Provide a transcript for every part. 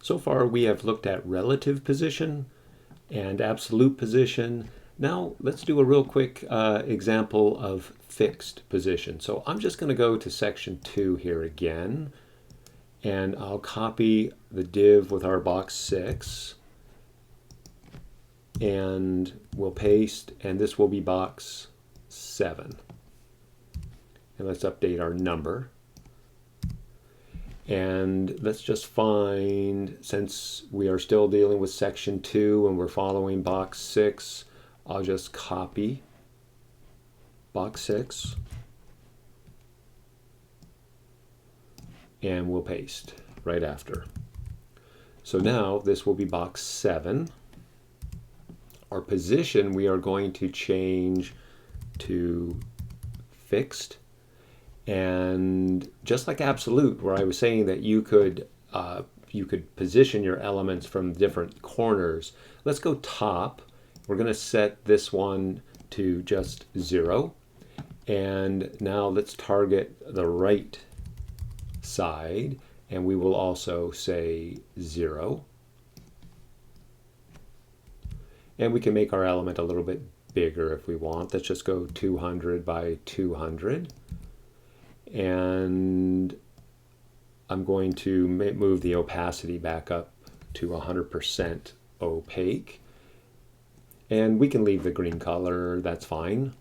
So far we have looked at relative position and absolute position. Now let's do a real quick example of fixed position. So I'm just going to go to section 2 here again, and I'll copy the div with our box 6, and we'll paste, and this will be box 7. And let's update our number. And let's just find, since we are still dealing with section 2 and we're following box 6, I'll just copy box 6 and we'll paste right after. So now this will be box 7. Our position we are going to change to fixed. And just like absolute, where I was saying that you could position your elements from different corners, let's go top. We're going to set this one to just 0. And now let's target the right side, and we will also say 0. And we can make our element a little bit bigger if we want. Let's just go 200 by 200. And I'm going to move the opacity back up to 100% opaque. And we can leave the green color, that's fine.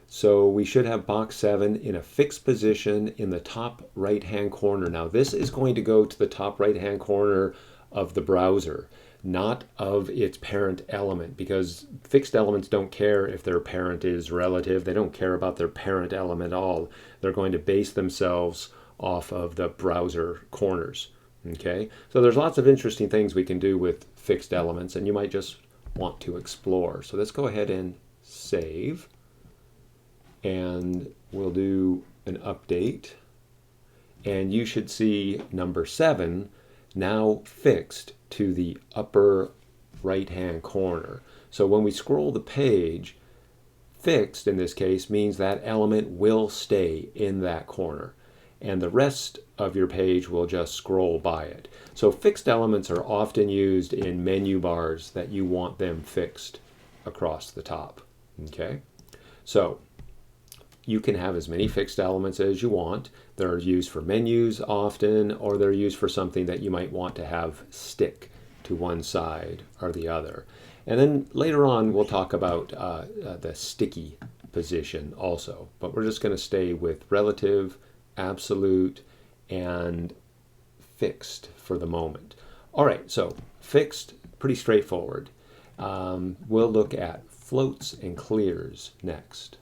So we should have box 7 in a fixed position in the top right-hand corner. Now this is going to go to the top right-hand corner of the browser, not of its parent element, because fixed elements don't care if their parent is relative. They don't care about their parent element at all. They're going to base themselves off of the browser corners. Okay, so there's lots of interesting things we can do with fixed elements, and you might just want to explore. So let's go ahead and save, and we'll do an update, and you should see number 7 now fixed to the upper right hand corner. So when we scroll the page, fixed in this case means that element will stay in that corner, and the rest of your page will just scroll by it. So fixed elements are often used in menu bars that you want them fixed across the top. Okay, so you can have as many fixed elements as you want. They're used for menus often, or they're used for something that you might want to have stick to one side or the other. And then later on we'll talk about the sticky position also, but we're just going to stay with relative, absolute, and fixed for the moment. All right, so fixed, pretty straightforward. We'll look at floats and clears next.